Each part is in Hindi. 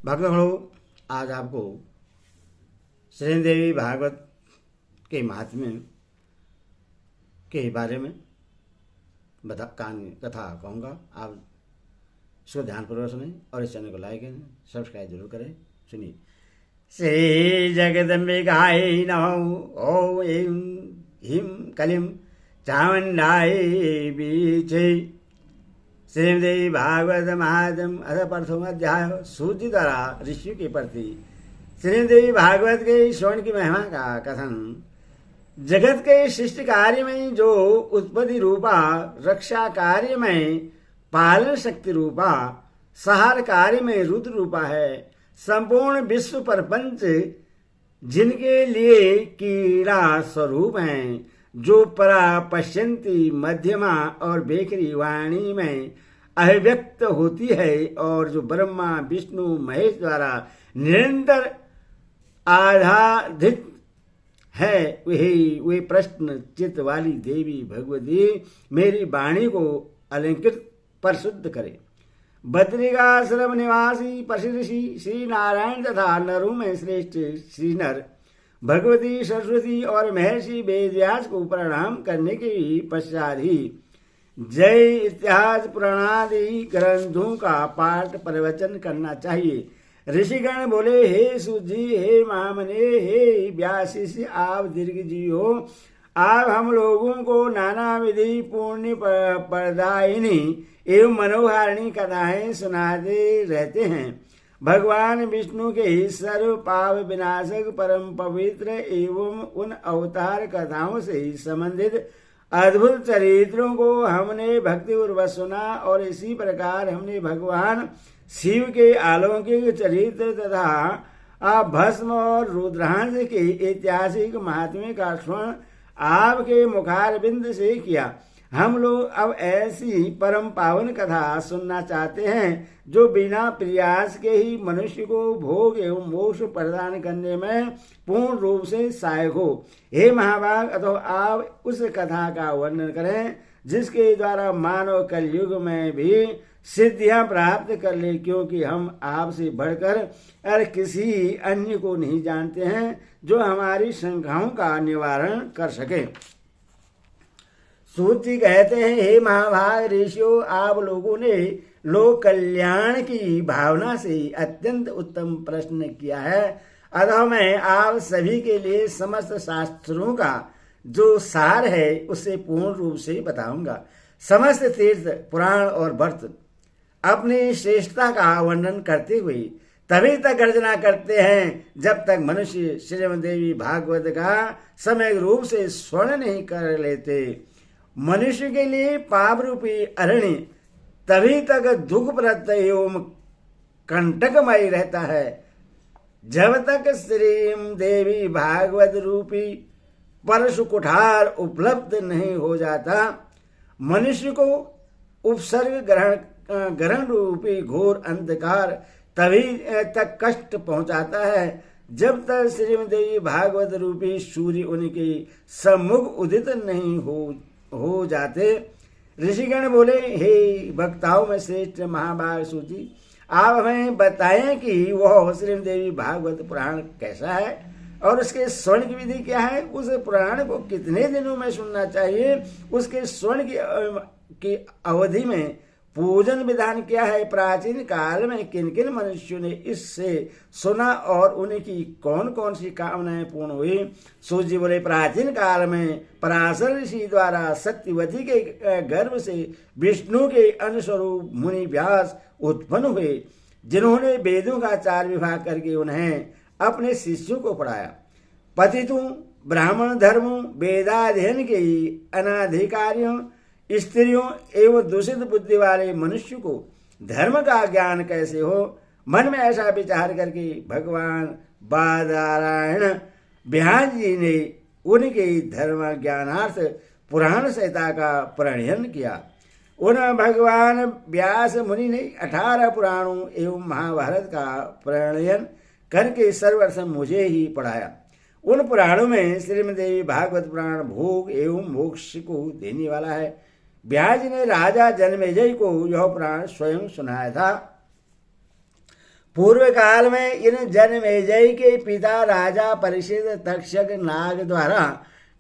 भक्तगणों, आज आपको श्री देवी भागवत के महात्म्य के बारे में कहानी कथा कहूँगा। आप इसको ध्यानपूर्वक सुने और इस चैनल को लाइक करें, सब्सक्राइब जरूर करें। सुनिए। श्री जगदम्बिकायै नमः। ओम ऐं ह्रीं क्लीं चामुण्डायै बीचे। श्रीमद्देवी भागवत महात्म्य अथ प्रथम अध्याय। सूत जी द्वारा ऋषियों के प्रति श्रीमद्देवी भागवत के श्रवण की महिमा का कथन। जगत के शिष्ट कार्य में जो उत्पत्ति रूपा, रक्षा कार्य में पालन शक्ति रूपा, सहार कार्य में रुद्र रूपा है, संपूर्ण विश्व प्रपंच जिनके लिए कीड़ा स्वरूप हैं, जो परा पश्यंती मध्यमा और बेकरी वाणी में अभिव्यक्त होती है, और जो ब्रह्मा विष्णु महेश द्वारा निरंतर आराधित है, वे प्रश्न चित्त वाली देवी भगवती मेरी वाणी को अलंकृत परिशुद्ध करे। बद्रिकाश्रम निवासी पशु ऋषि श्री नारायण तथा नरों में श्रेष्ठ श्री नर भगवती सरस्वती और महर्षि वेदव्यास को प्रणाम करने के पश्चात ही जय इतिहास पुराणादि ग्रंथों का पाठ प्रवचन करना चाहिए। ऋषिगण बोले, हे सूत जी, हे महामने, हे व्यासी, आप दीर्घ जी हो। आप हम लोगों को नाना विधि पुण्य प्रदायिनी एवं मनोहारिणी कथाएं सुनाते रहते हैं। भगवान विष्णु के सर्व पाप विनाशक परम पवित्र एवं उन अवतार कथाओं से संबंधित अद्भुत चरित्रों को हमने भक्तिपूर्वक सुना, और इसी प्रकार हमने भगवान शिव के अलौकिक चरित्र तथा भस्म और रुद्रांश के ऐतिहासिक महात्म्य का श्रवण आपके मुखारबिंद से किया। हम लोग अब ऐसी परम पावन कथा सुनना चाहते हैं जो बिना प्रयास के ही मनुष्य को भोग एवं मोक्ष प्रदान करने में पूर्ण रूप से सहायक हो। हे महाभाग, अतः आप उस कथा का वर्णन करें जिसके द्वारा मानव कलयुग में भी सिद्धियां प्राप्त कर ले, क्योंकि हम आपसे बढ़कर और किसी अन्य को नहीं जानते हैं जो हमारी शंकाओं का निवारण कर सके। सूत जी कहते हैं, हे महाभाग ऋषियों, आप लोगों ने लोक कल्याण की भावना से अत्यंत उत्तम प्रश्न किया है। अतः मैं आप सभी के लिए समस्त शास्त्रों का जो सार है उसे पूर्ण रूप से बताऊंगा। समस्त तीर्थ पुराण और व्रत अपनी श्रेष्ठता का वर्णन करते हुए तभी तक गर्जना करते हैं जब तक मनुष्य श्रीमद्देवी भागवत का सम्यक रूप से श्रवण नहीं कर लेते। मनुष्य के लिए पाप रूपी अरण्य तभी तक दुखप्रद एवं कंटकमय रहता है जब तक श्री देवी भागवत रूपी परशु कुठार उपलब्ध नहीं हो जाता। मनुष्य को उपसर्ग ग्रहण रूपी घोर अंधकार तभी तक कष्ट पहुंचाता है जब तक श्रीमद्देवी भागवत रूपी सूर्य उनके सम्मुख उदित नहीं हो जाते। ऋषिगण बोले, हे वक्ताओं में श्रेष्ठ महाभाग सूत जी, आप हमें बताएं कि वह श्रीमद्देवी भागवत पुराण कैसा है और उसके श्रवण की विधि क्या है। उस पुराण को कितने दिनों में सुनना चाहिए, उसके श्रवण की अवधि में पूजन विधान क्या है, प्राचीन काल में किन किन मनुष्यों ने इससे सुना और उनकी कौन कौन सी कामनाएं पूर्ण हुई। सूत जी बोले, प्राचीन काल में पराशर ऋषि द्वारा सत्यवती के गर्भ से विष्णु के अनुस्वरूप मुनि व्यास उत्पन्न हुए, जिन्होंने वेदों का 4 विभाग करके उन्हें अपने शिष्यों को पढ़ाया। पतितों, ब्राह्मण धर्मों, वेदाध्ययन के अनाधिकारियों, स्त्रियों एवं दूषित बुद्धि वाले मनुष्य को धर्म का ज्ञान कैसे हो, मन में ऐसा विचार करके भगवान बादरायण व्यास जी ने उनके धर्म ज्ञानार्थ पुराण संहिता का प्रणयन किया। उन भगवान व्यास मुनि ने 18 पुराणों एवं महाभारत का प्रणयन करके सर्वप्रथम मुझे ही पढ़ाया। उन पुराणों में श्रीमद्देवी भागवत पुराण भोग एवं मोक्ष को देने वाला है। व्यास ने राजा जन्मेजय को यह पुराण स्वयं सुनाया था। पूर्व काल में इन जन्मेजय के पिता राजा परीक्षित तक्षक नाग द्वारा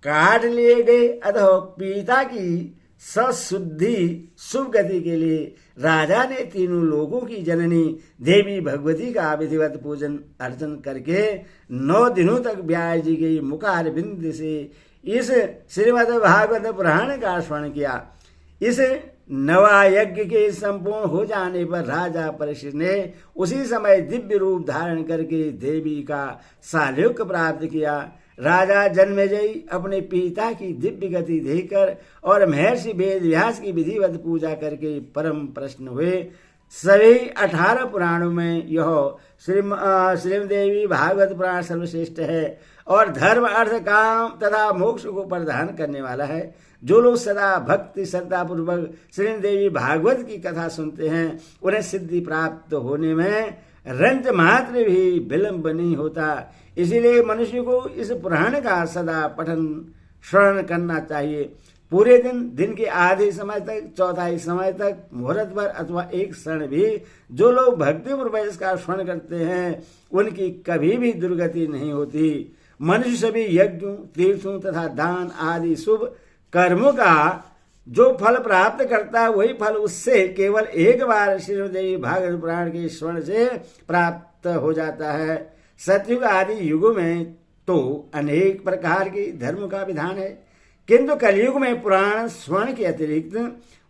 काट लिए गए, अतः पिता की सशुद्धि शुभ गति के लिए राजा ने तीनों लोगों की जननी देवी भगवती का विधिवत पूजन अर्चन करके 9 दिनों तक ब्याज दी गई मुखार बिंद से इस श्रीमद् भागवत पुराण का स्मरण किया। इस नवा यज्ञ के संपूर्ण हो जाने पर राजा परीक्षित ने उसी समय दिव्य रूप धारण करके देवी का सालोक्य प्राप्त किया। राजा जन्मेजय अपने पिता की दिव्य गति देखकर और महर्षि वेद व्यास की विधिवत पूजा करके परम प्रसन्न हुए। सभी 18 पुराणों में यह श्रीमद्देवी भागवत पुराण सर्वश्रेष्ठ है और धर्म अर्थ काम तथा मोक्ष को प्रदान करने वाला है। जो लोग सदा भक्ति श्रद्धा पूर्वक श्रीमद्देवी भागवत की कथा सुनते हैं उन्हें सिद्धि प्राप्त होने में रंज मात्र भी विलंब नहीं होता। इसीलिए मनुष्य को इस पुराण का सदा पठन श्रवण करना चाहिए। पूरे दिन के आधे समय तक, चौथाई समय तक, मुहूर्त पर अथवा एक क्षण भी जो लोग भक्ति पूर्वक इसका श्रवण करते हैं उनकी कभी भी दुर्गति नहीं होती। मनुष्य सभी यज्ञों, तीर्थों तथा दान आदि शुभ कर्मों का जो फल प्राप्त करता है वही फल उससे केवल एक बार श्रीमद्देवी भागवत पुराण के श्रवण से प्राप्त हो जाता है। सतयुग आदि युगों में तो अनेक प्रकार के धर्म का विधान है, किंतु कलयुग में पुराण श्रवण के अतिरिक्त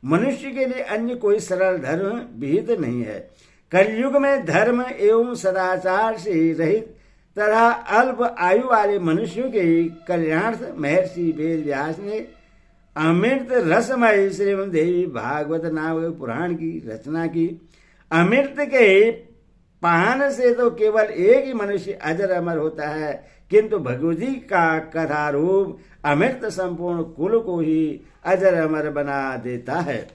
मनुष्य के लिए अन्य कोई सरल धर्म विहित नहीं है। कलयुग में धर्म एवं सदाचार से रहित तथा अल्प आयु वाले मनुष्यों के कल्याणार्थ महर्षि वेद व्यास ने अमृत रसमय श्रीमद्देवी भागवत नाम पुराण की रचना की। अमृत के पान से तो केवल एक ही मनुष्य अजर अमर होता है, किंतु भगवती का कथा रूप अमृत संपूर्ण कुल को ही अजर अमर बना देता है।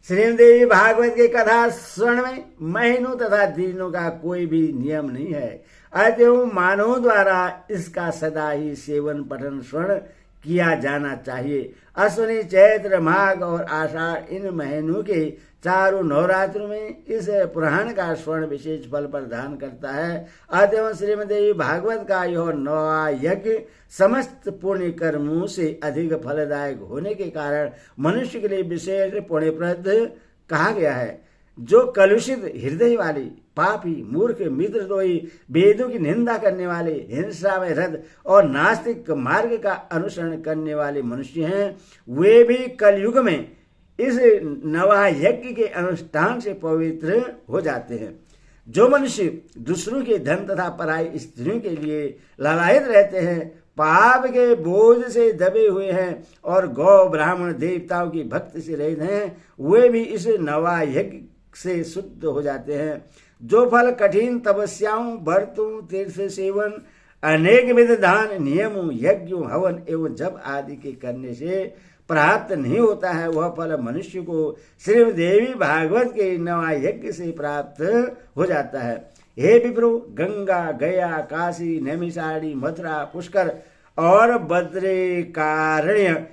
श्रीमद्देवी भागवत की कथा श्रवण में महीनों तथा दिनों का कोई भी नियम नहीं है, अतएव मानवों द्वारा इसका सदा ही सेवन पठन श्रवण किया जाना चाहिए। अश्विनी, चैत्र, माघ और आषाढ़ इन महीनों के चारों नवरात्रों में इस पुराण का श्रवण विशेष फल प्रदान करता है। अतएव श्रीमद्देवी भागवत का यह नवा यज्ञ समस्त पुण्य कर्मों से अधिक फलदायक होने के कारण मनुष्य के लिए विशेष पुण्यप्रद कहा गया है। जो कलुषित हृदय वाली, पापी, मूर्ख, मित्रद्रोही, वेदों की निंदा करने वाले, हिंसा में रत और नास्तिक मार्ग का अनुसरण करने वाले मनुष्य हैं, वे भी कलयुग में इस नवा यज्ञ के अनुष्ठान से पवित्र हो जाते हैं। जो मनुष्य दूसरों के धन तथा पराई स्त्रियों के लिए लालायित रहते हैं, पाप के बोझ से दबे हुए हैं और गौ ब्राह्मण देवताओं की भक्ति से रहित हैं, वे भी इस नवा यज्ञ से शुद्ध हो जाते हैं। जो फल कठिन तपस्याओं, व्रतों, तीर्थ सेवन, अनेक विध दान, नियमों, यज्ञों, हवन एवं जप आदि के करने से प्राप्त नहीं होता है, वह फल मनुष्य को श्रीमद्देवी भागवत के नवा यज्ञ से प्राप्त हो जाता है। हे विप्रो, गंगा, गया, काशी, नैमिषारण्य, मथुरा, पुष्कर और बद्रिकारण्य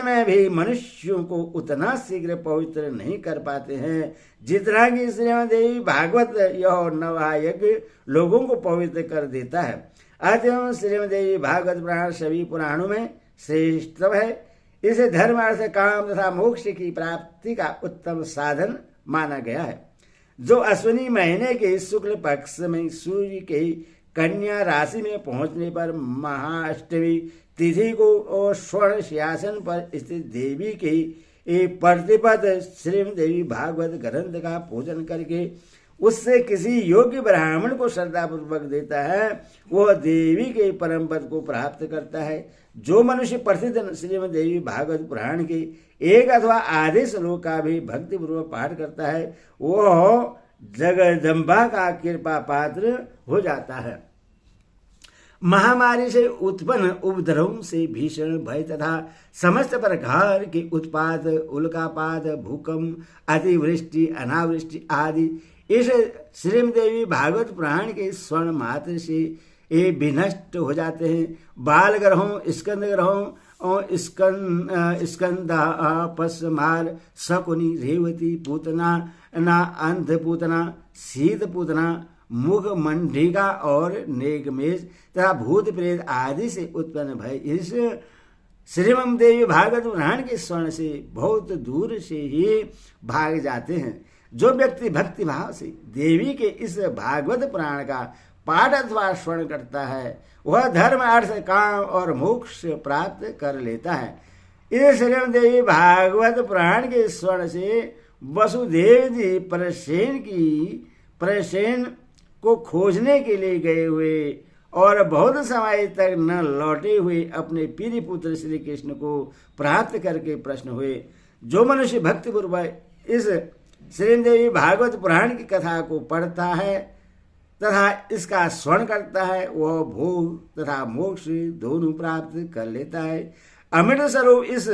में भी मनुष्यों को उतना शीघ्र पवित्र नहीं कर पाते हैं जितना कि श्रीमद्देवी भागवत यह नवा यज्ञ लोगों को पवित्र कर देता है। अतः श्रीमद्देवी भागवत पुराण सभी पुराणों में श्रेष्ठ है। इसे धर्म, अर्थ, काम तथा मोक्ष की प्राप्ति का उत्तम साधन माना गया है। जो अश्विनी महीने के शुक्ल पक्ष में सूर्य के कन्या राशि में पहुंचने पर महाअष्टमी तिथि को स्वर्ण सिंहासन पर स्थित देवी के प्रतिपद श्रीमद्देवी भागवत ग्रंथ का पूजन करके उससे किसी योग्य ब्राह्मण को श्रद्धा पूर्वक देता है, वह देवी के परम पद को प्राप्त करता है। जो मनुष्य प्रतिदिन श्रीमद्देवी भागवत पुराण के एक अथवा आधे श्लोक का भी भक्ति पूर्वक पाठ करता है, वह जगदम्बा का कृपा पात्र हो जाता है। महामारी से उत्पन्न उपद्रवों से भीषण भय तथा समस्त प्रकार के उत्पात, उल्कापात, भूकंप, अतिवृष्टि, अनावृष्टि आदि इस श्रीमद्देवी भागवत पुराण के स्वर्ण मात्र से ये विनष्ट हो जाते हैं। बाल ग्रहों, स्कंद ग्रहों और स्कंदा, पश्मार, शकुनी, रेवती, पूतना, ना अंध पूतना, शीत पूतना, मुख मंडिका और नेगमेश तथा भूत प्रेत आदि से उत्पन्न भय इस श्रीमद देवी भागवत पुराण के स्वर्ण से बहुत दूर से ही भाग जाते हैं। जो व्यक्ति भक्ति भाव से देवी के इस भागवत पुराण का पाठ अथवा श्रवण करता है वह धर्म अर्थ काम और मोक्ष प्राप्त कर लेता है। इस श्रीमद देवी भागवत पुराण के स्वर्ण से वसुदेव जी प्रसेन को खोजने के लिए गए हुए और बहुत समय तक न लौटे हुए अपने प्रिय पुत्र श्री कृष्ण को प्राप्त करके प्रश्न हुए। जो मनुष्य भक्ति पूर्वक इस श्रीमद देवी भागवत पुराण की कथा को पढ़ता है तथा इसका श्रवण करता है वह भोग तथा मोक्ष दोनों प्राप्त कर लेता है। अमृत स्वरूप इस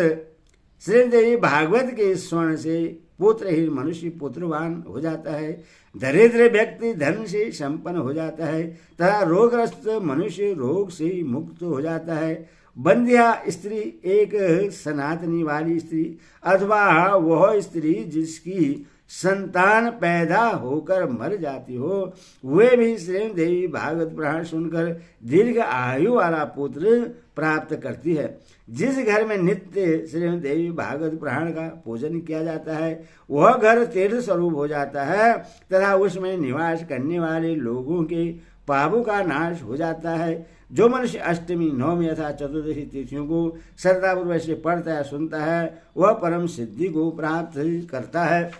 श्रीमद देवी भागवत के श्रवण से पुत्रहीन मनुष्य पुत्रवान हो जाता है, दरिद्र व्यक्ति धन से संपन्न हो जाता है तथा रोगग्रस्त मनुष्य रोग से मुक्त हो जाता है। बंध्या स्त्री एक सनातनी वाली स्त्री अथवा वह स्त्री जिसकी संतान पैदा होकर मर जाती हो वे भी श्रीमद देवी भागवत पुराण सुनकर दीर्घ आयु वाला पुत्र प्राप्त करती है। जिस घर में नित्य श्रीमद देवी भागवत पुराण का पूजन किया जाता है वह घर तीर्थ स्वरूप हो जाता है तथा उसमें निवास करने वाले लोगों के पापों का नाश हो जाता है। जो मनुष्य अष्टमी नवमी अथवा चतुर्दशी तिथियों को श्रद्धापूर्वक से पढ़ता है सुनता है वह परम सिद्धि को प्राप्त करता है।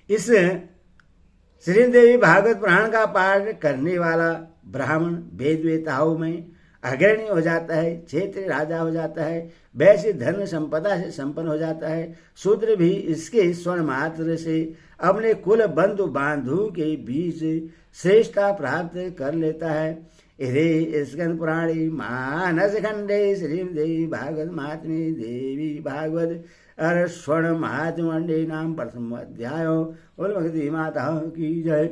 इस श्रीमद देवी भागवत पुराण का पाठ करने वाला ब्राह्मण वेद वेताओं में अग्रणी हो जाता है, क्षेत्रीय राजा हो जाता है, वैश्य धन संपदा से संपन्न हो जाता है। शूद्र भी इसके स्वर्ण मात्र से अपने कुल बंधु बांधु के बीच श्रेष्ठता प्राप्त कर लेता है। इधे स्कंद पुराणी मानस खंडे श्रीमद देवी भागवत महात्म्ये देवी भागवत स्वर्ण महात्म्य नाम प्रथम अध्याय। बोल भगवती माता की जय।